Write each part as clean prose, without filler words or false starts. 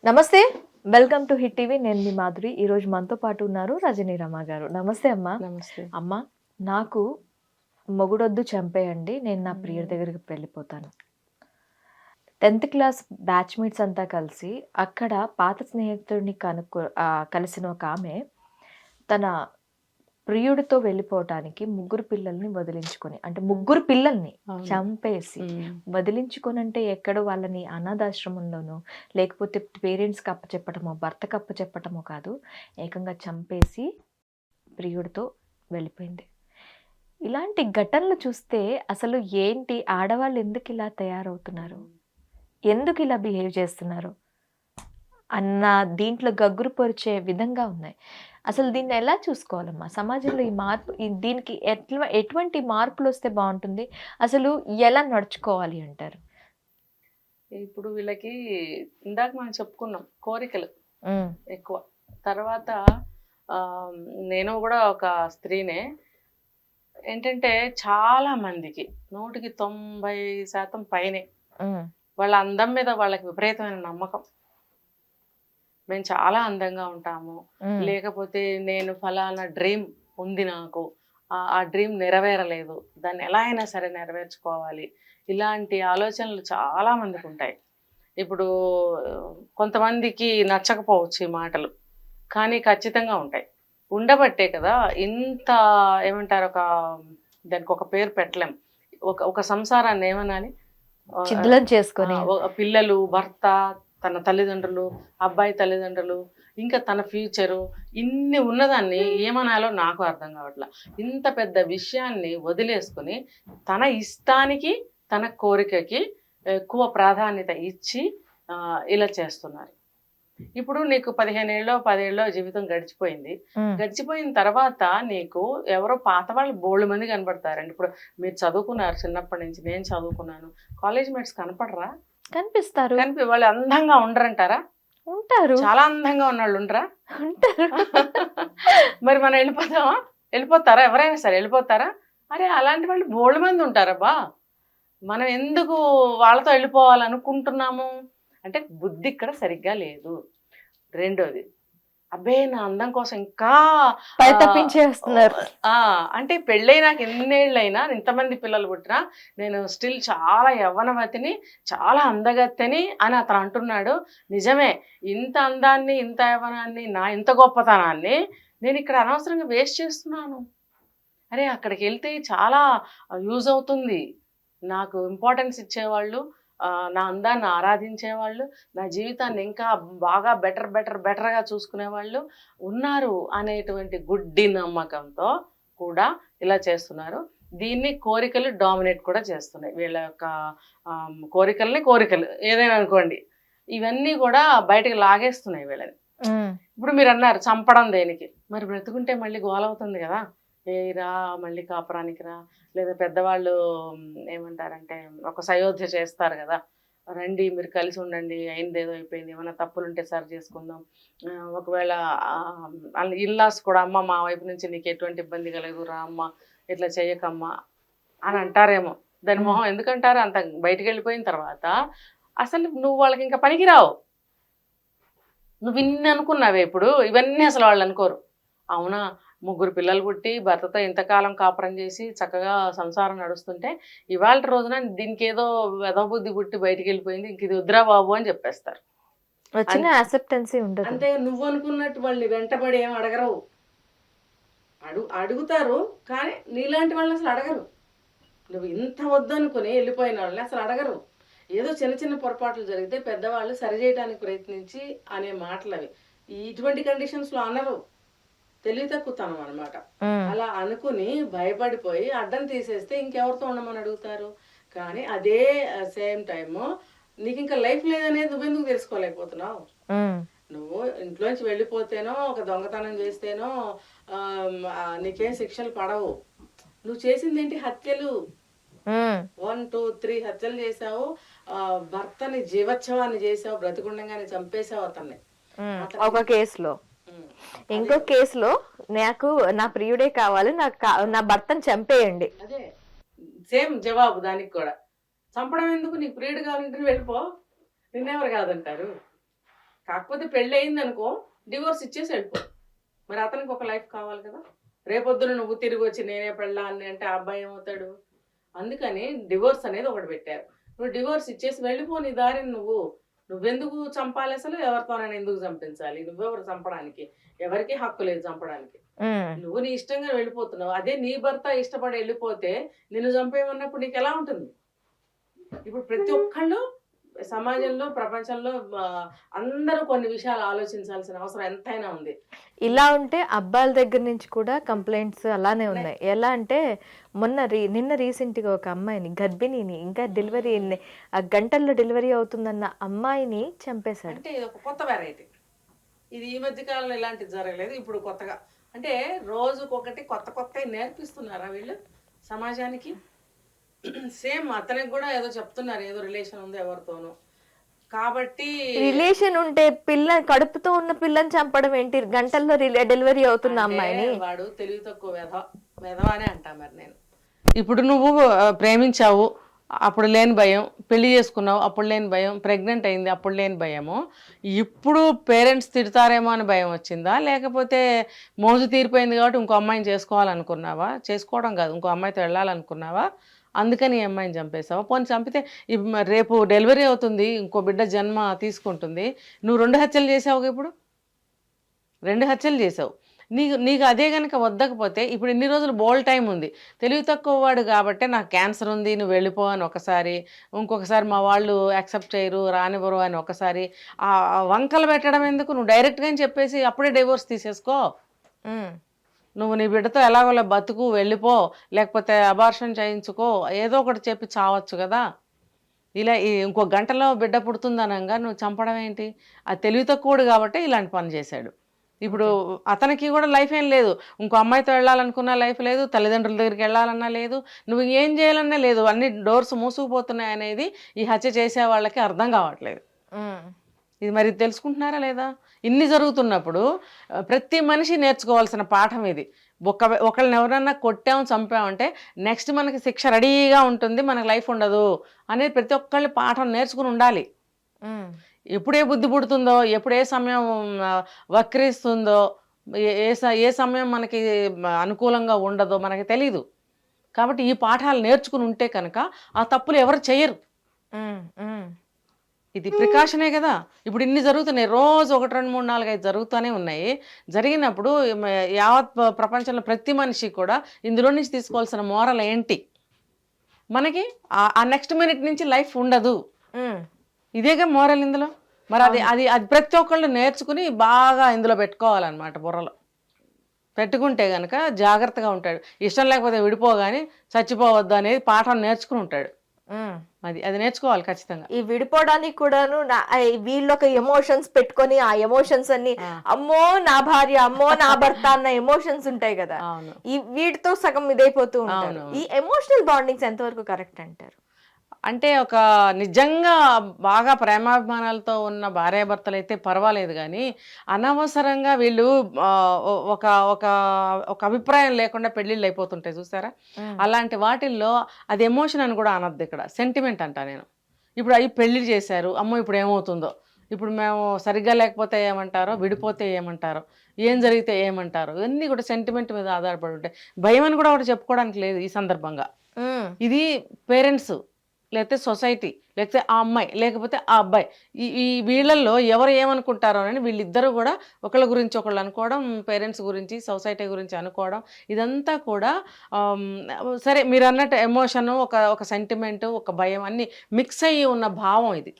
నమస్తే. Welcome to hit TV. నేను మీ మాధురి. ఈరోజు మనతో పాటు ఉన్నారు రజనీ రమ గారు. నమస్తే అమ్మా. నమస్తే. అమ్మ, నాకు మొగుడొద్దు చంపేయండి, నేను నా ప్రియుడి దగ్గరికి వెళ్ళిపోతాను. 10th క్లాస్ బ్యాచ్మేట్స్ అంతా కలిసి అక్కడ పాత స్నేహితుడిని కలిసిన ఒక ఆమె తన ప్రియుడితో వెళ్ళిపోవటానికి ముగ్గురు పిల్లల్ని వదిలించుకొని, అంటే ముగ్గురు పిల్లల్ని చంపేసి వదిలించుకొని, అంటే ఎక్కడో వాళ్ళని అనాథాశ్రమంలోనో లేకపోతే పేరెంట్స్కి అప్పచెప్పటమో భర్తకు అప్పచెప్పటమో కాదు, ఏకంగా చంపేసి ప్రియుడితో వెళ్ళిపోయింది. ఇలాంటి ఘటనలు చూస్తే అసలు ఏంటి, ఆడవాళ్ళు ఎందుకు ఇలా తయారవుతున్నారు, ఎందుకు ఇలా బిహేవ్ చేస్తున్నారు అన్న దీంట్లో గగ్గురు పరిచే విధంగా ఉన్నాయి. అసలు దీన్ని ఎలా చూసుకోవాలమ్మా? సమాజంలో ఈ మార్పు, దీనికి ఎటువంటి మార్పులు వస్తే బాగుంటుంది? అసలు ఎలా నడుచుకోవాలి అంటారు? ఇప్పుడు వీళ్ళకి ఇందాక మనం చెప్పుకున్నాం, కోరికలు ఎక్కువ. తర్వాత నేను కూడా ఒక స్త్రీనే. ఏంటంటే చాలా మందికి 100కి 90% పైనే వాళ్ళ అందం మీద వాళ్ళకి విపరీతమైన నమ్మకం. మేము చాలా అందంగా ఉంటాము, లేకపోతే నేను ఫలానా డ్రీమ్ ఉంది, నాకు ఆ డ్రీమ్ నెరవేరలేదు, దాన్ని ఎలా అయినా సరే నెరవేర్చుకోవాలి, ఇలాంటి ఆలోచనలు చాలా మందికి ఉంటాయి. ఇప్పుడు కొంతమందికి నచ్చకపోవచ్చు ఈ మాటలు, కానీ ఖచ్చితంగా ఉంటాయి. ఉండబట్టే కదా ఇంత ఏమంటారు, దానికి ఒక పేరు పెట్టలేం. ఒక సంసారాన్ని ఏమనాలి, చిద్దులం చేసుకొని, పిల్లలు, భర్త, తన తల్లిదండ్రులు, అబ్బాయి తల్లిదండ్రులు, ఇంకా తన ఫ్యూచరు, ఇన్ని ఉన్నదాన్ని ఏమనాలో నాకు అర్థం కావట్లా. ఇంత పెద్ద విషయాన్ని వదిలేసుకుని తన ఇష్టానికి, తన కోరికకి ఎక్కువ ప్రాధాన్యత ఇచ్చి ఇలా చేస్తున్నారు. ఇప్పుడు నీకు 15 ఏళ్ళో 10 ఏళ్ళో జీవితం గడిచిపోయింది. గడిచిపోయిన తర్వాత నీకు ఎవరో పాత వాళ్ళు బోల్డ్ మంది కనపడతారండి. ఇప్పుడు మీరు చదువుకున్నారు చిన్నప్పటి నుంచి, నేను చదువుకున్నాను, కాలేజ్ మేట్స్ కనపడరా? కనిపిస్తారు. వాళ్ళు అందంగా ఉండరంటారా? ఉంటారు. చాలా అందంగా ఉన్నవాళ్ళు ఉండరా? ఉంటారు. మరి మనం వెళ్ళిపోతామా? వెళ్ళిపోతారా? ఎవరైనా సరే వెళ్ళిపోతారా? అరే అలాంటి వాళ్ళు బోల్డ్ మంది ఉంటారబ్బా. మనం ఎందుకు వాళ్ళతో వెళ్ళిపోవాలనుకుంటున్నాము అంటే బుద్ధి ఇక్కడ సరిగ్గా లేదు. రెండోది, అబ్బే నా అందం కోసం ఇంకా తప్పించేస్తున్నారు. అంటే పెళ్ళైనాక ఎన్నేళ్ళైనా, ఇంతమంది పిల్లలు పుట్టినా నేను స్టిల్ చాలా యవ్వనవతిని, చాలా అందగత్తెని అని అతను అంటున్నాడు. నిజమే, ఇంత అందాన్ని, ఇంత యవ్వనాన్ని, ఇంత గొప్పతనాన్ని నేను ఇక్కడ అనవసరంగా వేస్ట్ చేస్తున్నాను. అరే అక్కడికి వెళ్తే చాలా యూజ్ అవుతుంది, నాకు ఇంపార్టెన్స్ ఇచ్చేవాళ్ళు, నా అందాన్ని ఆరాధించేవాళ్ళు, నా జీవితాన్ని ఇంకా బాగా బెటర్గా చూసుకునేవాళ్ళు ఉన్నారు అనేటువంటి గుడ్డి నమ్మకంతో కూడా ఇలా చేస్తున్నారు. దీన్ని కోరికలు డామినేట్ కూడా చేస్తున్నాయి. వీళ్ళ యొక్క కోరికలు ఏదైనా అనుకోండి, ఇవన్నీ కూడా బయటకు లాగేస్తున్నాయి వీళ్ళని. ఇప్పుడు మీరు అన్నారు చంపడం దేనికి, మరి బ్రతుకుంటే మళ్ళీ గోలవుతుంది కదా, రా మళ్ళీ కాపురానికి రా, లేదా పెద్దవాళ్ళు ఏమంటారంటే ఒక సయోధ్య చేస్తారు కదా, రండి మీరు కలిసి ఉండండి, అయింది ఏదో అయిపోయింది, ఏమైనా తప్పులుంటే సరి చేసుకుందాం. ఒకవేళ ఇల్లాస్ కూడా, అమ్మ మా వైపు నుంచి నీకు ఎటువంటి ఇబ్బంది కలగదు, రా అమ్మ ఇట్లా చెయ్యకమ్మా అని అంటారేమో. దాని మొహం ఎందుకంటారు? అంత బయటికి వెళ్ళిపోయిన తర్వాత అసలు నువ్వు వాళ్ళకి ఇంకా పనికిరావు. నువ్వు ఇన్ని అనుకున్నావే, ఇప్పుడు ఇవన్నీ అసలు వాళ్ళు అనుకోరు. అవునా, ముగ్గురు పిల్లలు పుట్టి భర్తతో ఇంతకాలం కాపురం చేసి చక్కగా సంసారం నడుస్తుంటే ఇవాళ రోజున దీనికి ఏదో వెదబుద్ధి పుట్టి బయటికి వెళ్ళిపోయింది, ఇంక ఇది వద్దురా బాబు అని చెప్పేస్తారు. అంటే నువ్వు అనుకున్నట్టు వాళ్ళని వెంటబడి ఏం అడగరు, అడుగుతారు కానీ నీలాంటి వాళ్ళని అసలు అడగరు. నువ్వు ఇంత వద్దనుకుని వెళ్ళిపోయిన వాళ్ళని అసలు అడగరు. ఏదో చిన్న చిన్న పొరపాట్లు జరిగితే పెద్దవాళ్ళు సరిచేయడానికి ప్రయత్నించి అనే మాటలు అవి. ఇటువంటి కండిషన్స్లో అనరు, తెలివి తక్కువతనం అనమాట. అలా అనుకుని భయపడిపోయి అడ్డం తీసేస్తే ఇంకెవరితో ఉండమని అడుగుతారు. కానీ అదే సేమ్ టైము నీకు ఇంకా లైఫ్ లేదనేది నువ్వెందుకు తెలుసుకోలేకపోతున్నావు? నువ్వు ఇంట్లోంచి వెళ్ళిపోతేనో, ఒక దొంగతనం చేస్తేనో నీకేం శిక్షలు పడవు. నువ్వు చేసింది ఏంటి? హత్యలు. 1, 2, 3 హత్యలు చేసావు, భర్తని జీవోత్సవాన్ని చేసావు, బ్రతికుండగానే చంపేసావు అతన్ని ఒక కేసులో. ఇంకో కేసులో నాకు నా ప్రియుడే కావాలి, నా భర్తను చంపేయండి. అదే సేమ్ జవాబు దానికి కూడా. చంపడం ఎందుకు? నీకు ప్రియుడు కావాలంటే వెళ్ళిపో, నిన్నెవరు కాదంటారు. కాకపోతే పెళ్ళి అయింది అనుకో, డివోర్స్ ఇచ్చేసి వెళ్ళిపో. మరి అతనికి ఒక లైఫ్ కావాలి కదా. రేపొద్దున నువ్వు తిరిగి వచ్చి నేనే పెళ్ళాన్ని అంటే ఆ అబ్బాయి ఏమవుతాడు? అందుకని డివోర్స్ అనేది ఒకటి పెట్టారు. నువ్వు డివోర్స్ ఇచ్చేసి వెళ్ళిపో నీ దారిని నువ్వు. నువ్వెందుకు చంపాలి అసలు? ఎవరితోనైనా ఎందుకు చంపించాలి? నువ్వెవరు చంపడానికి? ఎవరికి హక్కు లేదు చంపడానికి. నువ్వు నీ ఇష్టంగా వెళ్ళిపోతున్నావు. అదే నీ భర్త ఇష్టపడి వెళ్ళిపోతే నిన్ను చంపేయమన్నప్పుడు నీకు ఎలా ఉంటుంది? ఇప్పుడు ప్రతి ఒక్కళ్ళు సమాజంలో, ప్రపంచంలో అందరూ కొన్ని విషయాలు ఆలోచించాల్సిన అవసరం ఎంతైనా ఉంది. ఇలా ఉంటే అబ్బాయిల దగ్గర నుంచి కూడా కంప్లైంట్స్ అలానే ఉన్నాయి. ఎలా అంటే నిన్న రీసెంట్గా ఒక అమ్మాయిని, గర్భిణిని, ఇంకా డెలివరీ గంటల్లో డెలివరీ అవుతుందన్న అమ్మాయిని చంపేశాడు. అంటే ఇది ఒక కొత్త వెరైటీ. ఇది ఈ మధ్య కాలంలో ఇలాంటిది జరగలేదు. ఇప్పుడు కొత్తగా అంటే రోజుకొకటి కొత్త కొత్తవి నేర్పిస్తున్నారా వీళ్ళు సమాజానికి? సేమ్ అతనికి కూడా ఏదో చెప్తున్నారు, ఏదో రిలేషన్ ఉంది ఎవరితోనూ. కాబట్టి రిలేషన్ ఉంటే కడుపుతో ఉన్న పిల్లని చంపడం ఏంటి? గంటల్లో డెలివరీ అవుతున్న అమ్మాయిని. వాడు తెలివి తక్కువ వెధవానే అంటా మరి నేను. ఇప్పుడు నువ్వు ప్రేమించావు, అప్పుడు లేని భయం. పెళ్లి చేసుకున్నావు, అప్పుడు లేని భయం. ప్రెగ్నెంట్ అయింది, అప్పుడు లేని భయము. ఇప్పుడు పేరెంట్స్ తిడతారేమో అని భయం వచ్చిందా? లేకపోతే మోజు తీరిపోయింది కాబట్టి ఇంకో అమ్మాయిని చేసుకోవాలనుకున్నావా? చేసుకోవడం కాదు, ఇంకో అమ్మాయితో వెళ్ళాలనుకున్నావా? అందుకని ఈ అమ్మాయిని చంపేసావా? పోనీ చంపితే రేపు డెలివరీ అవుతుంది, ఇంకో బిడ్డ జన్మ తీసుకుంటుంది. నువ్వు 2 హత్యలు చేసావు. ఇప్పుడు 2 హత్యలు చేసావు. నీకు అదే కనుక వద్దకపోతే ఇప్పుడు ఇన్ని రోజులు బోల్ టైం ఉంది. తెలివి తక్కువ వాడు కాబట్టి నాకు క్యాన్సర్ ఉంది నువ్వు వెళ్ళిపో అని ఒకసారి, ఇంకొకసారి మా వాళ్ళు యాక్సెప్ట్ చేయరు రానివ్వరు అని ఒకసారి. ఆ వంకలు పెట్టడం ఎందుకు? నువ్వు డైరెక్ట్గా చెప్పేసి అప్పుడే డివోర్స్ తీసేసుకో. నువ్వు నీ బిడ్డతో ఎలాగోలా బతుకు, వెళ్ళిపో, లేకపోతే అబార్షన్ చేయించుకో, ఏదో ఒకటి చెప్పి చావచ్చు కదా. ఇలా ఇంకో గంటలో బిడ్డ పుడుతుందనంగా నువ్వు చంపడం ఏంటి? అది తెలివి తక్కువడు కాబట్టి ఇలాంటి పని చేశాడు. ఇప్పుడు అతనికి కూడా లైఫ్ ఏం లేదు. ఇంకో అమ్మాయితో వెళ్ళాలనుకున్నా లైఫ్ లేదు, తల్లిదండ్రుల దగ్గరికి వెళ్ళాలన్నా లేదు, నువ్వు ఏం చేయాలన్నా లేదు. అన్ని డోర్స్ మూసుకుపోతున్నాయి అనేది ఈ హత్య చేసే వాళ్ళకి అర్థం కావట్లేదు. ఇది మరి తెలుసుకుంటున్నారా లేదా? ఇన్ని జరుగుతున్నప్పుడు ప్రతి మనిషి నేర్చుకోవాల్సిన పాఠం ఇది. ఒకళ్ళని ఎవరన్నా కొట్టాము చంపామంటే నెక్స్ట్ మనకి శిక్ష రెడీగా ఉంటుంది, మనకు లైఫ్ ఉండదు అనేది ప్రతి ఒక్కళ్ళు పాఠం నేర్చుకుని ఉండాలి. ఎప్పుడే బుద్ధి పుడుతుందో, ఎప్పుడు ఏ సమయం వక్రిస్తుందో, ఏ సమయం మనకి అనుకూలంగా ఉండదో మనకి తెలీదు. కాబట్టి ఈ పాఠాలు నేర్చుకుని ఉంటే కనుక ఆ తప్పులు ఎవరు చేయరు. ఇది ప్రికాషనే కదా. ఇప్పుడు ఇన్ని జరుగుతున్నాయి, రోజు 1, 2, 3, 4, 5 జరుగుతూనే ఉన్నాయి. జరిగినప్పుడు యావత్ ప్రపంచంలో ప్రతి మనిషి కూడా ఇందులో నుంచి తీసుకోవాల్సిన మోరల్ ఏంటి? మనకి ఆ నెక్స్ట్ మినిట్ నుంచి లైఫ్ ఉండదు, ఇదేగా మోరల్ ఇందులో. మరి అది ప్రతి ఒక్కళ్ళు నేర్చుకుని బాగా ఇందులో పెట్టుకోవాలన్నమాట, బుర్రలో పెట్టుకుంటే కనుక జాగ్రత్తగా ఉంటాడు. ఇష్టం లేకపోతే విడిపోగానే చచ్చిపోవద్దు అనేది పాఠం నేర్చుకుని ఉంటాడు. అది నేర్చుకోవాలి ఖచ్చితంగా. ఈ విడిపోవడానికి కూడాను వీళ్ళు ఒక ఎమోషన్స్ పెట్టుకొని ఆ ఎమోషన్స్ అన్ని అమ్మో నా భార్య, అమ్మో నా భర్త అన్న ఎమోషన్స్ ఉంటాయి కదా, ఈ వీటితో సగం ఇదైపోతూ ఉంటారు. ఈ ఎమోషనల్ బాండింగ్స్ ఎంతవరకు కరెక్ట్ అంటారు? అంటే ఒక నిజంగా బాగా ప్రేమాభిమానాలతో ఉన్న భార్యాభర్తలు అయితే పర్వాలేదు, కానీ అనవసరంగా వీళ్ళు ఒక ఒక ఒక అభిప్రాయం లేకుండా పెళ్ళిళ్ళు అయిపోతుంటాయి చూసారా. అలాంటి వాటిల్లో అది ఎమోషన్ అని కూడా అనద్దు, ఇక్కడ సెంటిమెంట్ అంట నేను. ఇప్పుడు అవి పెళ్ళి చేశారు, అమ్మో ఇప్పుడు ఏమవుతుందో, ఇప్పుడు మేము సరిగ్గా లేకపోతే ఏమంటారో, విడిపోతే ఏమంటారో, ఏం జరిగితే ఏమంటారో, ఇవన్నీ కూడా సెంటిమెంట్ మీద ఆధారపడి ఉంటాయి. భయం అని కూడా ఒకటి చెప్పుకోవడానికి లేదు ఈ సందర్భంగా. ఇది పేరెంట్స్, లేకపోతే సొసైటీ, లేకపోతే ఆ అమ్మాయి, లేకపోతే ఆ అబ్బాయి, ఈ వీళ్ళల్లో ఎవరు ఏమనుకుంటారో అని వీళ్ళిద్దరూ కూడా ఒకళ్ళ గురించి ఒకళ్ళు అనుకోవడం, పేరెంట్స్ గురించి సొసైటీ గురించి అనుకోవడం, ఇదంతా కూడా సరే మీరు అన్నట్టు ఎమోషను, ఒక సెంటిమెంటు, ఒక భయం అన్నీ మిక్స్ అయ్యి ఉన్న భావం ఇది.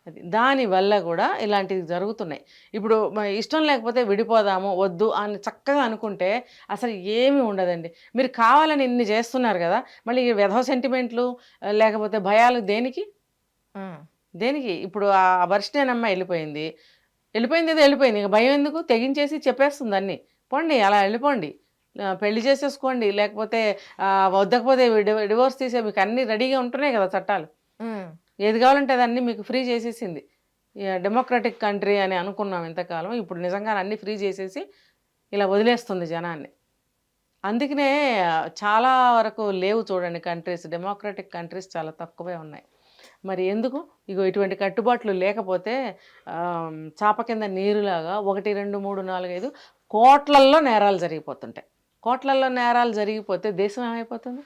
అది దానివల్ల కూడా ఇలాంటివి జరుగుతున్నాయి. ఇప్పుడు ఇష్టం లేకపోతే విడిపోదాము, వద్దు అని చక్కగా అనుకుంటే అసలు ఏమీ ఉండదండి. మీరు కావాలని ఇన్ని చేస్తున్నారు కదా, మళ్ళీ వెధవ సెంటిమెంట్లు లేకపోతే భయాలు దేనికి? ఇప్పుడు ఆ వర్షిణి వెళ్ళిపోయింది ఏదో వెళ్ళిపోయింది, ఇక భయం ఎందుకు? తెగించేసి చెప్పేస్తుంది అన్నీ, పోండి అలా వెళ్ళిపోండి, పెళ్లి చేసేసుకోండి, లేకపోతే వద్దకపోతే డివోర్స్ తీసే, మీకు అన్నీ రెడీగా ఉంటున్నాయి కదా చట్టాలు. ఏది కావాలంటే అదన్నీ మీకు ఫ్రీ చేసేసింది. డెమోక్రటిక్ కంట్రీ అని అనుకున్నాం ఇంతకాలం, ఇప్పుడు నిజంగా అన్నీ ఫ్రీ చేసేసి ఇలా వదిలేస్తుంది జనాన్ని. అందుకనే చాలా వరకు లేవు చూడండి కంట్రీస్, డెమోక్రటిక్ కంట్రీస్ చాలా తక్కువే ఉన్నాయి. మరి ఎందుకు ఇగో ఇటువంటి కట్టుబాట్లు లేకపోతే చాప కింద నీరులాగా 1, 2, 3, 4, 5 కోట్లల్లో నేరాలు జరిగిపోతుంటాయి. కోట్లల్లో నేరాలు జరిగిపోతే దేశం ఏమైపోతుంది?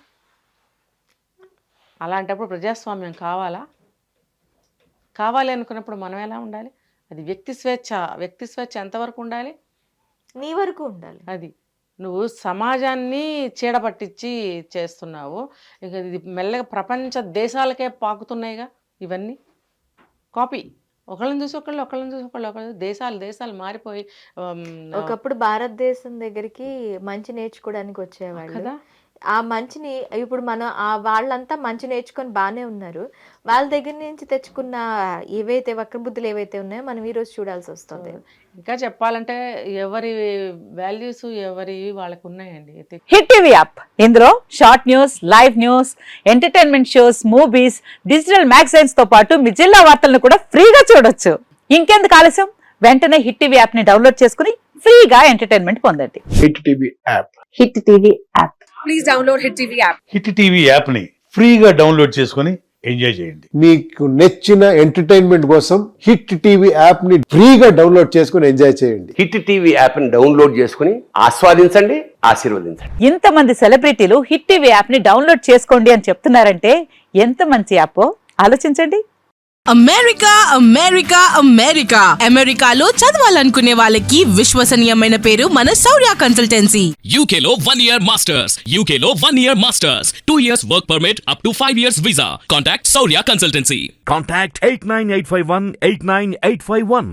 అలాంటప్పుడు ప్రజాస్వామ్యం కావాలా? కావాలి అనుకున్నప్పుడు మనం ఎలా ఉండాలి? అది వ్యక్తి స్వేచ్ఛ ఎంతవరకు ఉండాలి? నీ వరకు ఉండాలి. అది నువ్వు సమాజాన్ని చీడపట్టించి చేస్తున్నావు. ఇక ఇది మెల్లగా ప్రపంచ దేశాలకే పాకుతున్నాయిగా ఇవన్నీ. కాపీ, ఒకళ్ళని చూసి ఒకళ్ళు దేశాలు మారిపోయి ఒకప్పుడు భారతదేశం దగ్గరికి మంచి నేర్చుకోవడానికి వచ్చేవాళ్ళు కదా. ఆ మంచిని ఇప్పుడు మనం వాళ్ళంతా మంచి నేర్చుకొని బాగానే ఉన్నారు. వాళ్ళ దగ్గర నుంచి తెచ్చుకున్న ఏవైతే వక్రబుద్ధులు ఏవైతే ఉన్నాయో మనం ఈరోజు చూడాల్సి వస్తుంది. ఇంకా చెప్పాలంటే ఎవరి వాల్యూస్ ఎవరి వాళ్ళకు ఉన్నాయండి. హిట్ టీవీ యాప్, ఇందులో short news, live news, entertainment shows, movies, digital magazines తో పాటు మీ జిల్లా వార్తలను కూడా ఫ్రీగా చూడొచ్చు. ఇంకెందుకు ఆలస్యం, వెంటనే హిట్ టీవీ యాప్ ని డౌన్లోడ్ చేసుకుని ఫ్రీగా ఎంటర్టైన్మెంట్ పొందండి. Hit TV app. Hit TV app. Please download Hit TV app. Hit TV యాప్ని ఫ్రీగా డౌన్లోడ్ చేసుకొని ఎంజాయ్ చేయండి. మీకు నచ్చిన ఎంటర్టైన్మెంట్ కోసం హిట్ టీవీ యాప్ ని ఫ్రీగా డౌన్లోడ్ చేసుకుని ఎంజాయ్ చేయండి. హిట్ టీవీ యాప్ని డౌన్లోడ్ చేసుకుని ఆస్వాదించండి, ఆశీర్వదించండి. ఇంతమంది సెలబ్రిటీలు హిట్ టీవీ యాప్ ని డౌన్లోడ్ చేసుకోండి అని చెప్తున్నారంటే ఎంత మంచి యాప్ ఆలోచించండి. అమెరికాలో చదవాలనుకునే వాళ్ళకి విశ్వసనీయమైన పేరు మన శౌర్య కన్సల్టెన్సీ. UK లో 1 year masters. UK లో 1 year masters. 2 years work permit up to 5 years visa. Contact Saurya Consultancy. Contact 89851 89851.